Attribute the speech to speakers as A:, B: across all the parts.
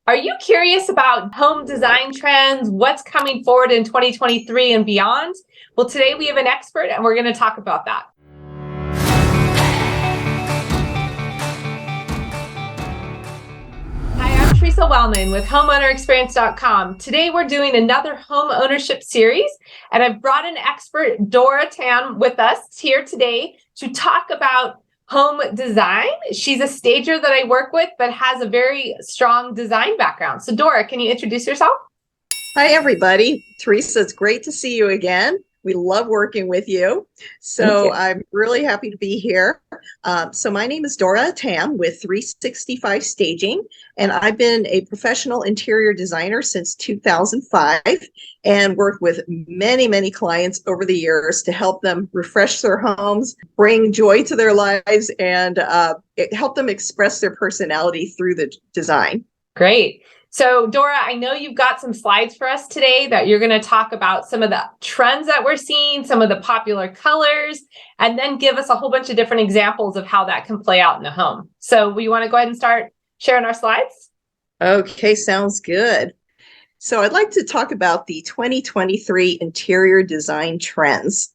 A: Are you curious about home design trends, what's coming forward in 2023 and beyond? Well, today we have an expert and we're going to talk about that. Hi, I'm Theresa Wellman with HomeownerExperience.com. Today we're doing another home ownership series, and I've brought an expert, Dora Tam, with us here today to talk about home design. She's a stager that I work with, but has a very strong design background. So Dora, can you introduce yourself?
B: Hi, everybody. Teresa, it's great to see you again. We love working with you. So I'm really happy to be here. So my name is Dora Tam with 365 Staging, and I've been a professional interior designer since 2005 and worked with many, many clients over the years to help them refresh their homes, bring joy to their lives, and help them express their personality through the design.
A: Great. So Dora, I know you've got some slides for us today that you're going to talk about some of the trends that we're seeing, some of the popular colors, and then give us a whole bunch of different examples of how that can play out in the home. So we want to go ahead and start sharing our slides?
B: Okay, sounds good. So I'd like to talk about the 2023 interior design trends.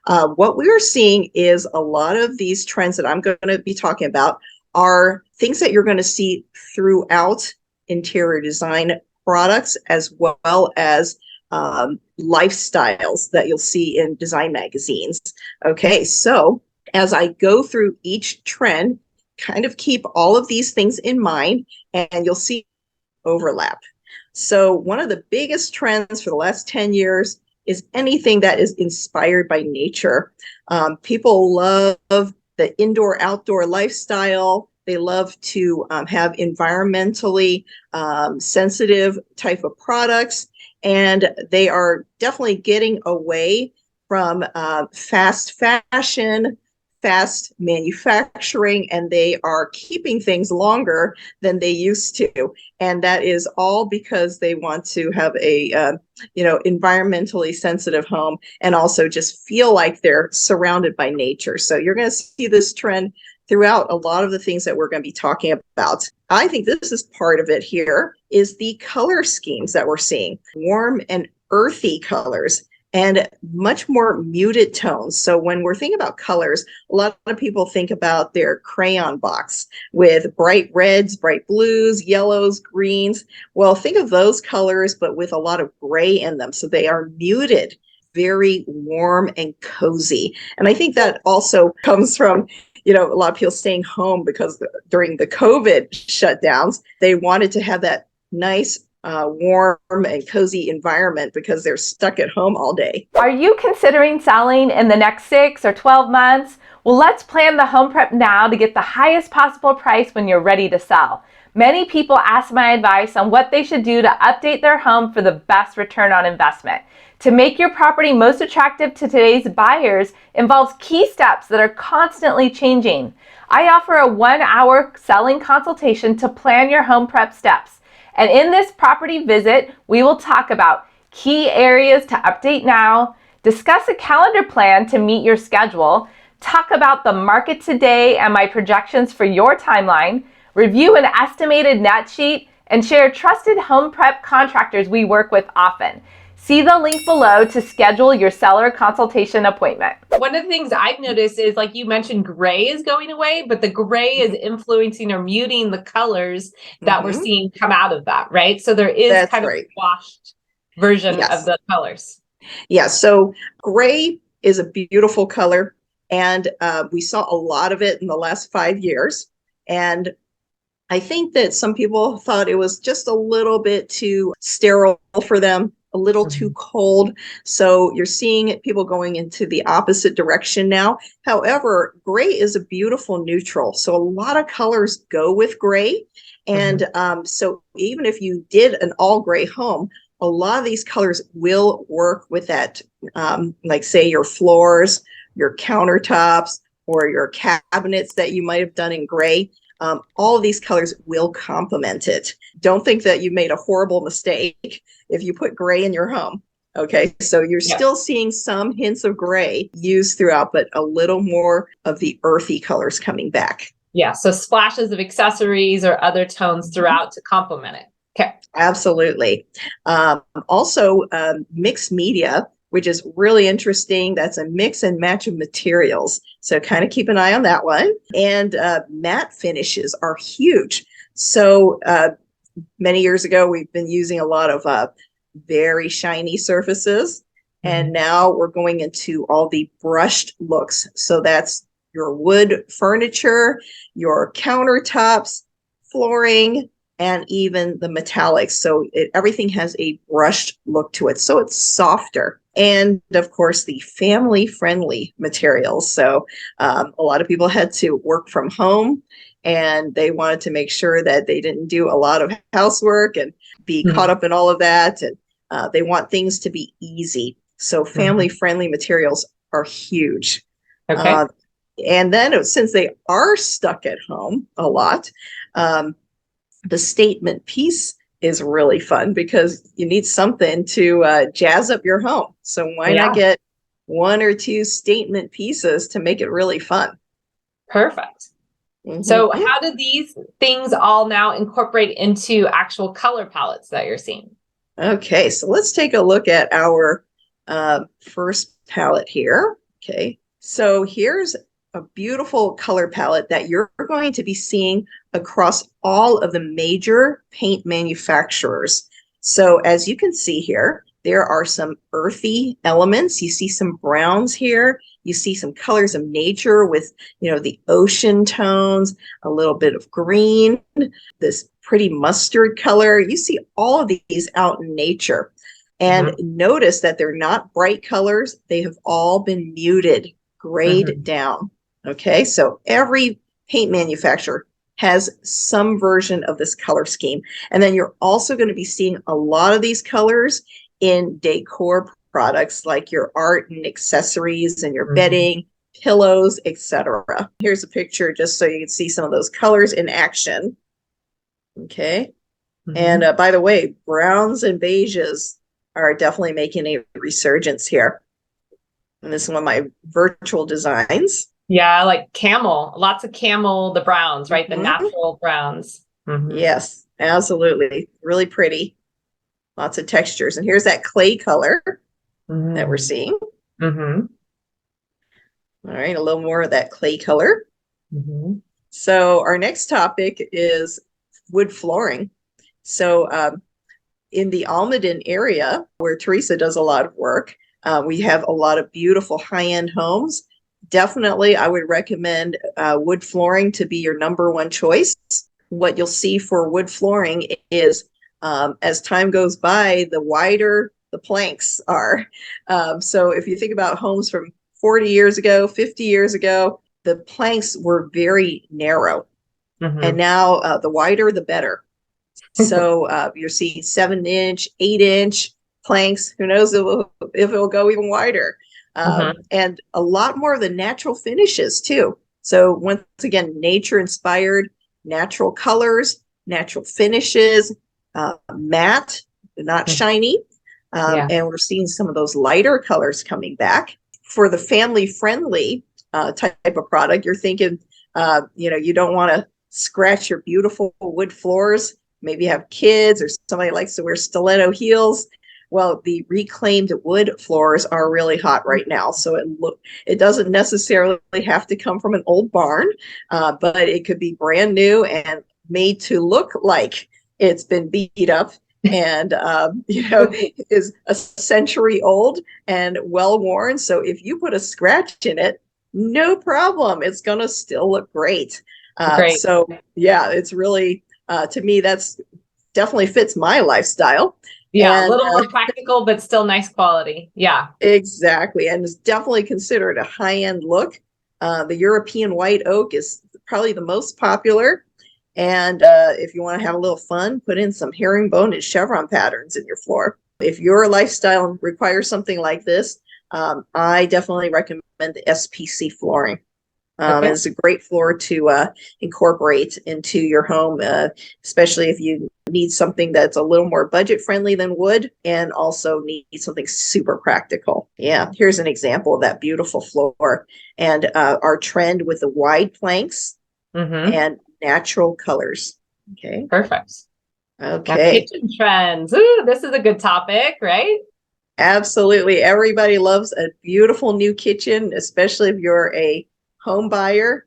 B: What we're seeing is a lot of these trends that I'm going to be talking about are things that you're going to see throughout interior design products, as well as lifestyles that you'll see in design magazines. Okay, so as I go through each trend, kind of keep all of these things in mind, and you'll see overlap. So one of the biggest trends for the last 10 years is anything that is inspired by nature. People love the indoor-outdoor lifestyle. They love to have environmentally sensitive type of products, and they are definitely getting away from fast fashion, fast manufacturing, and they are keeping things longer than they used to. And that is all because they want to have a environmentally sensitive home and also just feel like they're surrounded by nature. So you're going to see this trend throughout a lot of the things that we're going to be talking about. I think this is part of it here, is the color schemes that we're seeing. Warm and earthy colors and much more muted tones. So when we're thinking about colors, a lot of people think about their crayon box with bright reds, bright blues, yellows, greens. Well, think of those colors, but with a lot of gray in them. So they are muted, very warm and cozy. And I think that also comes from a lot of people staying home because during the COVID shutdowns, they wanted to have that nice, warm and cozy environment because they're stuck at home all day.
A: Are you considering selling in the next 6 or 12 months? Well, let's plan the home prep now to get the highest possible price when you're ready to sell. Many people ask my advice on what they should do to update their home for the best return on investment. To make your property most attractive to today's buyers involves key steps that are constantly changing. I offer a 1-hour selling consultation to plan your home prep steps. And in this property visit, we will talk about key areas to update now, discuss a calendar plan to meet your schedule, talk about the market today and my projections for your timeline, review an estimated net sheet, and share trusted home prep contractors we work with often. See the link below to schedule your seller consultation appointment. One of the things I've noticed is, like you mentioned, gray is going away, but the gray is influencing or muting the colors that we're seeing come out of that, right? So there is
B: That's
A: kind of
B: right.
A: a washed version of the colors.
B: Yeah, so gray is a beautiful color, and we saw a lot of it in the last 5 years. And I think that some people thought it was just a little bit too sterile for them, a little too cold. So you're seeing people going into the opposite direction now. However, gray is a beautiful neutral. So a lot of colors go with gray. And so even if you did an all gray home, a lot of these colors will work with that, like say your floors, your countertops, or your cabinets that you might have done in gray. All of these colors will complement it. Don't think that you made a horrible mistake if you put gray in your home. Okay, so you're still seeing some hints of gray used throughout, but a little more of the earthy colors coming back.
A: Yeah, so splashes of accessories or other tones throughout to complement it. Okay.
B: Absolutely. Also, mixed media, which is really interesting. That's a mix and match of materials. So kind of keep an eye on that one. And matte finishes are huge. So many years ago, we've been using a lot of very shiny surfaces. And now we're going into all the brushed looks. So that's your wood furniture, your countertops, flooring, and even the metallics. So everything has a brushed look to it. So it's softer. And of course, the family friendly materials. So a lot of people had to work from home and they wanted to make sure that they didn't do a lot of housework and be caught up in all of that. And they want things to be easy. So family friendly materials are huge.
A: Okay.
B: And then since they are stuck at home a lot, the statement piece is really fun because you need something to jazz up your home. So why not get one or two statement pieces to make it really fun?
A: Perfect. So how do these things all now incorporate into actual color palettes that you're seeing?
B: Okay, so let's take a look at our first palette here. Okay, so here's a beautiful color palette that you're going to be seeing across all of the major paint manufacturers. So as you can see here, there are some earthy elements. You see some browns here. You see some colors of nature with, the ocean tones, a little bit of green, this pretty mustard color. You see all of these out in nature. And notice that they're not bright colors. They have all been muted, grayed down. Okay, so every paint manufacturer has some version of this color scheme. And then you're also going to be seeing a lot of these colors in decor products like your art and accessories and your bedding, pillows, etc. Here's a picture just so you can see some of those colors in action. Okay. And by the way, browns and beiges are definitely making a resurgence here. And this is one of my virtual designs.
A: Yeah, like camel, lots of camel, the browns, right? The natural browns.
B: Yes, absolutely. Really pretty. Lots of textures. And here's that clay color that we're seeing. All right, a little more of that clay color. So our next topic is wood flooring. So in the Almaden area, where Theresa does a lot of work, we have a lot of beautiful high-end homes. Definitely, I would recommend wood flooring to be your number one choice. What you'll see for wood flooring is as time goes by, the wider the planks are. So if you think about homes from 40 years ago, 50 years ago, the planks were very narrow. And now the wider, the better. So you're seeing 7-inch, 8-inch planks. Who knows if it will go even wider. And a lot more of the natural finishes too. So once again, nature inspired, natural colors, natural finishes, matte, not shiny. And we're seeing some of those lighter colors coming back. For the family friendly type of product, you're thinking, you don't want to scratch your beautiful wood floors. Maybe you have kids or somebody likes to wear stiletto heels. Well, the reclaimed wood floors are really hot right now. So it doesn't necessarily have to come from an old barn, but it could be brand new and made to look like it's been beat up and, is a century old and well worn. So if you put a scratch in it, no problem. It's going to still look great. So yeah, it's really, to me, that's definitely fits my lifestyle.
A: Yeah, a little more practical, but still nice quality. Yeah,
B: exactly. And it's definitely considered a high-end look. The European white oak is probably the most popular. And if you want to have a little fun, put in some herringbone and chevron patterns in your floor. If your lifestyle requires something like this, I definitely recommend the SPC flooring. It's a great floor to incorporate into your home, especially if you need something that's a little more budget friendly than wood and also need something super practical. Yeah, here's an example of that beautiful floor and our trend with the wide planks and natural colors. Okay.
A: Perfect. Now,
B: Okay.
A: kitchen trends. Ooh, this is a good topic, right?
B: Absolutely. Everybody loves a beautiful new kitchen, especially if you're a home buyer.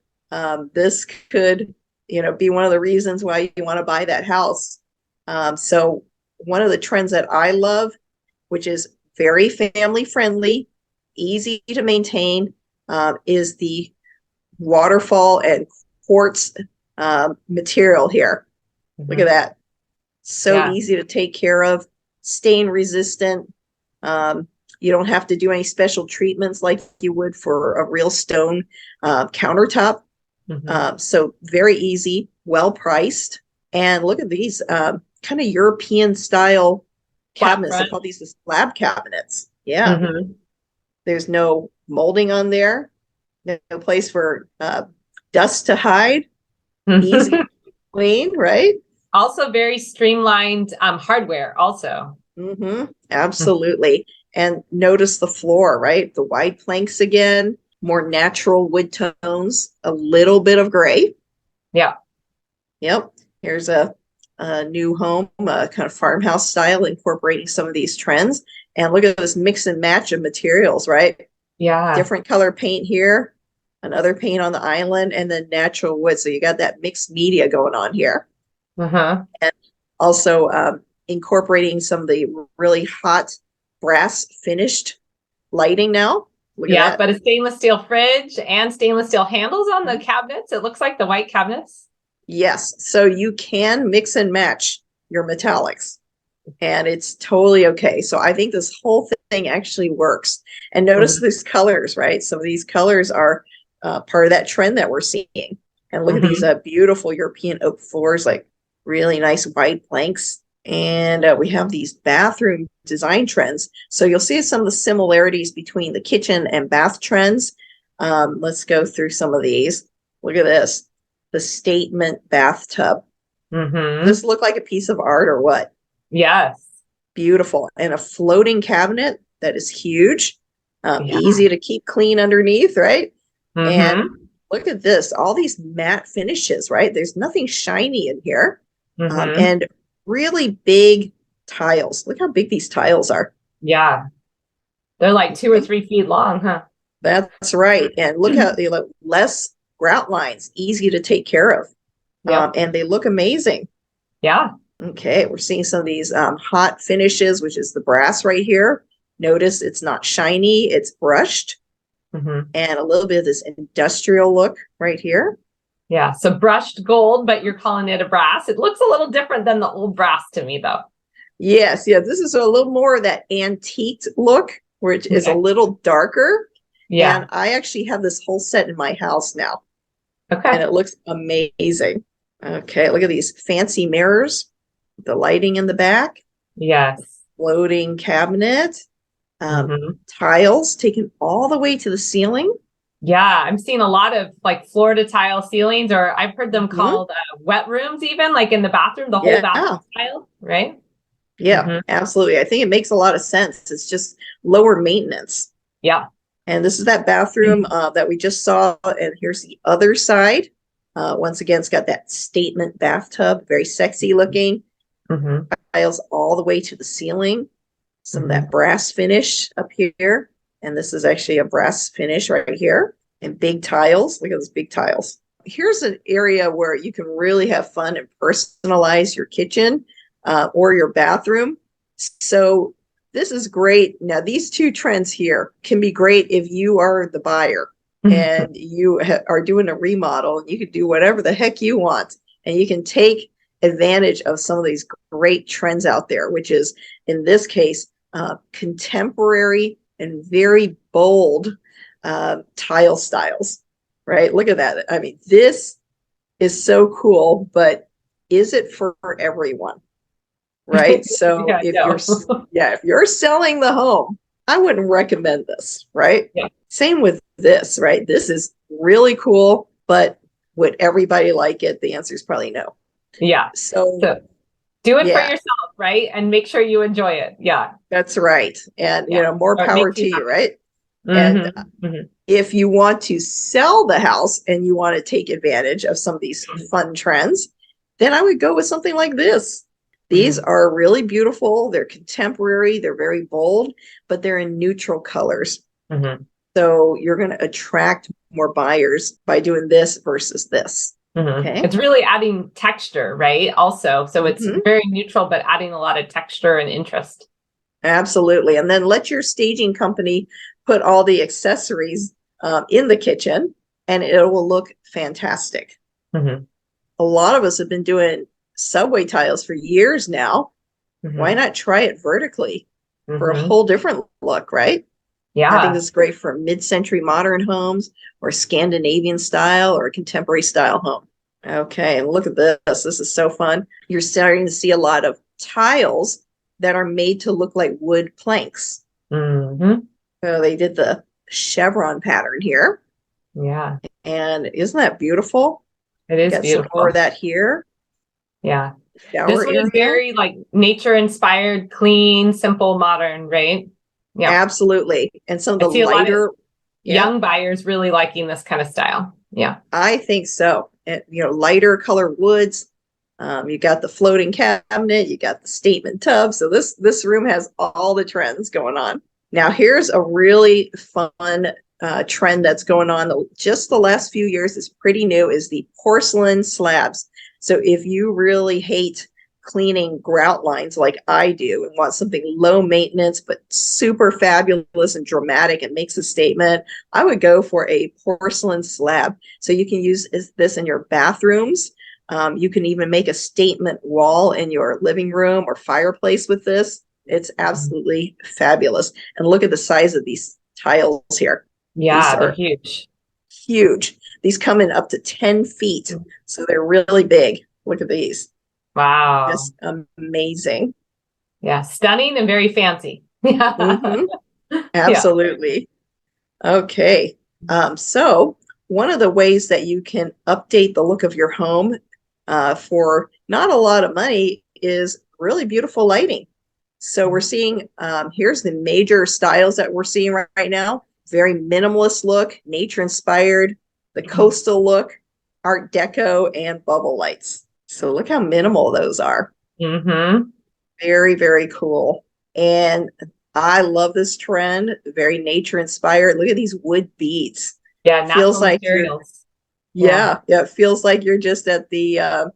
B: This could, be one of the reasons why you want to buy that house. So one of the trends that I love, which is very family friendly, easy to maintain, is the waterfall and quartz material here. Look at
A: Mhm.
B: that. So
A: Yeah.
B: easy to take care of, stain resistant. Um, you don't have to do any special treatments like you would for a real stone countertop.
A: Hmm.
B: So very easy, well priced. And look at these kind of European style
A: Flat
B: cabinets. They
A: front.
B: call these the slab cabinets. Yeah.
A: Hmm.
B: There's no molding on there, no place for dust to hide, easy to clean, right?
A: Also very streamlined hardware also.
B: Absolutely. And notice the floor, right? The wide planks again, more natural wood tones, a little bit of gray.
A: Yeah.
B: Yep. Here's a new home, kind of farmhouse style, incorporating some of these trends. And look at this mix and match of materials, right?
A: Yeah.
B: Different color paint here, another paint on the island, and then natural wood. So you got that mixed media going on here.
A: Uh-huh.
B: And also incorporating some of the really hot brass finished lighting now. Look at
A: Yeah,
B: that.
A: but a stainless steel fridge and stainless steel handles on the
B: Mhm.
A: cabinets. It looks like the white cabinets.
B: Yes. So you can mix and match your metallics, and it's totally okay. So I think this whole thing actually works. And notice
A: Hmm.
B: these colors, right? Some of these colors are part of that trend that we're seeing. And look at these
A: Hmm.
B: beautiful European oak floors, like really nice wide planks. And we have these bathroom design trends. So you'll see some of the similarities between the kitchen and bath trends. Let's go through some of these. Look at this, the statement bathtub.
A: Hmm.
B: This look like a piece of art or what?
A: Yes.
B: Beautiful. And a floating cabinet that is huge,
A: Yeah.
B: easy to keep clean underneath, right? And
A: Hmm.
B: look at this, all these matte finishes, right? There's nothing shiny in here.
A: Hmm.
B: And really big tiles. Look how big these tiles are.
A: Yeah. They're like 2 or 3 feet long, huh?
B: That's right. And look how they look, less grout lines, easy to take care of.
A: Yep.
B: And they look amazing.
A: Yeah.
B: Okay, we're seeing some of these hot finishes, which is the brass right here. Notice it's not shiny, it's brushed,
A: Hmm.
B: and a little bit of this industrial look right here.
A: Yeah. So brushed gold, but you're calling it a brass. It looks a little different than the old brass to me, though.
B: Yes, yeah, this is a little more of that antiqued look, which is a
A: Okay.
B: little darker.
A: Yeah.
B: And I actually have this whole set in my house now, and
A: Okay.
B: it looks amazing. Okay, look at these fancy mirrors, the lighting in the back,
A: Yes.
B: floating cabinet, um,
A: Hmm.
B: tiles taken all the way to the ceiling.
A: Yeah, I'm seeing a lot of like Florida tile ceilings, or I've heard them
B: Mhm.
A: called wet rooms, even like in the bathroom, the whole bathroom
B: Yeah,
A: tile, right?
B: yeah,
A: Hmm.
B: absolutely. I think it makes a lot of sense. It's just lower maintenance.
A: Yeah.
B: And this is that bathroom that we just saw. And here's the other side. Once again, it's got that statement bathtub, very sexy looking,
A: Hmm.
B: tiles all the way to the ceiling. Some of
A: Hmm.
B: that brass finish up here. And this is actually a brass finish right here. And big tiles. Look at those big tiles. Here's an area where you can really have fun and personalize your kitchen or your bathroom. So this is great. Now, these two trends here can be great if you are the buyer and you are doing a remodel, and you can do whatever the heck you want. And you can take advantage of some of these great trends out there, which is in this case, contemporary and very bold tile styles, right? Look at that. I mean, this is so cool, but is it for everyone? Right. So
A: Yeah,
B: if you're,
A: no.
B: yeah, if you're selling the home, I wouldn't recommend this, right?
A: Yeah.
B: Same with this, right? This is really cool, but would everybody like it? The answer is probably no.
A: Yeah.
B: So,
A: So do it for
B: yeah,
A: yourself, right? And make sure you enjoy it. Yeah.
B: that's right. And,
A: Yeah.
B: more
A: So it
B: power
A: makes you
B: to you,
A: happy.
B: right? And
A: Hmm. Hmm.
B: if you want to sell the house and you want to take advantage of some of these fun trends, then I would go with something like this. These are really beautiful. They're contemporary. They're very bold, but they're in neutral colors. So you're going to attract more buyers by doing this versus this. Okay.
A: It's really adding texture, right? Also, so it's very neutral, but adding a lot of texture and interest.
B: Absolutely. And then let your staging company put all the accessories in the kitchen, and it will look fantastic. A lot of us have been doing subway tiles for years now. Why not try it vertically for a whole different look, right?
A: Yeah.
B: I think this is great for mid-century modern homes or Scandinavian style or contemporary style home. Okay, and look at this. This is so fun. You're starting to see a lot of tiles that are made to look like wood planks. So they did the chevron pattern here.
A: Yeah.
B: And isn't that beautiful?
A: It is beautiful.
B: Some more of that here.
A: Yeah.
B: Shower
A: this one is very like nature inspired, clean, simple, modern, right?
B: Yeah. Absolutely. And some of the lighter
A: young buyers really liking this kind of style. Yeah.
B: I think so. And, lighter color woods. You got the floating cabinet, you got the statement tub. So this room has all the trends going on. Now here's a really fun trend that's going on just the last few years. Is pretty new, is the porcelain slabs. So if you really hate cleaning grout lines like I do and want something low maintenance but super fabulous and dramatic and makes a statement, I would go for a porcelain slab. So you can use this in your bathrooms. You can even make a statement wall in your living room or fireplace with this. It's absolutely fabulous. And look at the size of these tiles here.
A: Yeah, they're huge.
B: Huge. These come in up to 10 feet. So they're really big. Look at these.
A: Wow.
B: Just amazing.
A: Yeah, stunning and very fancy.
B: Absolutely. Yeah. Okay. So one of the ways that you can update the look of your home for not a lot of money is really beautiful lighting. So we're seeing, here's the major styles that we're seeing right now. Very minimalist look, nature inspired, the coastal look, Art Deco, and bubble lights. So look how minimal those are. Very, very cool. And I love this trend, very nature inspired. Look at these wood beads.
A: Yeah, natural materials.
B: Yeah, it feels like you're just at the,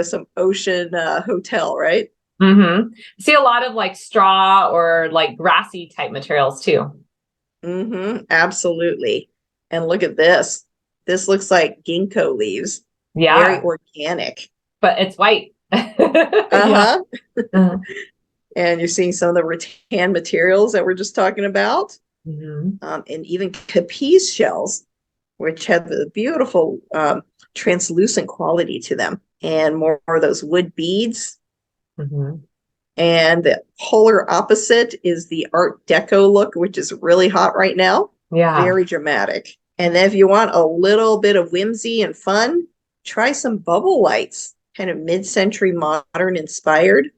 B: some ocean hotel, right?
A: See a lot of like straw or like grassy type materials too.
B: Absolutely. And look at this. This looks like ginkgo leaves.
A: Yeah.
B: Very organic.
A: But it's white.
B: And you're seeing some of the rattan materials that we're just talking about. And even capiz shells, which have the beautiful translucent quality to them. And more of those wood beads. And the polar opposite is the Art Deco look, which is really hot right now. Yeah. Very dramatic. And then if you want a little bit of whimsy and fun, try some bubble lights, kind of mid-century modern inspired.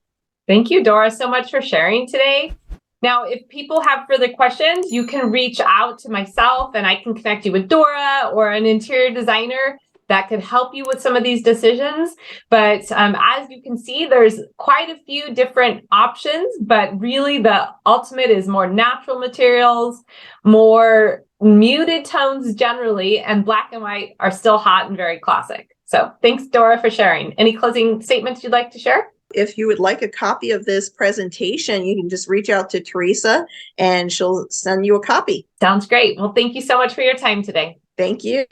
A: Thank you, Dora, so much for sharing today. Now, if people have further questions, you can reach out to myself and I can connect you with Dora or an interior designer that could help you with some of these decisions. But as you can see, there's quite a few different options, but really the ultimate is more natural materials, more muted tones generally, and black and white are still hot and very classic. So thanks, Dora, for sharing. Any closing statements you'd like to share?
B: If you would like a copy of this presentation, you can just reach out to Theresa and she'll send you a copy.
A: Sounds great. Well, thank you so much for your time today.
B: Thank you.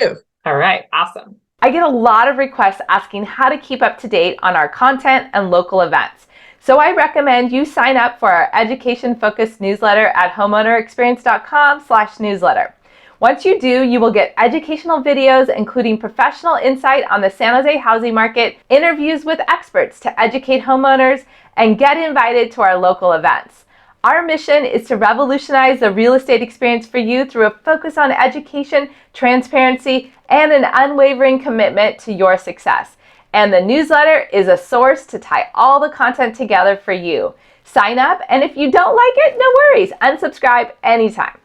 A: All right. Awesome.
C: I get a lot of requests asking how to keep up to date on our content and local events. So I recommend you sign up for our education-focused newsletter at homeownerexperience.com/newsletter. Once you do, you will get educational videos including professional insight on the San Jose housing market, interviews with experts to educate homeowners, and get invited to our local events. Our mission is to revolutionize the real estate experience for you through a focus on education, transparency, and an unwavering commitment to your success. And the newsletter is a source to tie all the content together for you. Sign up, and if you don't like it, no worries, unsubscribe anytime.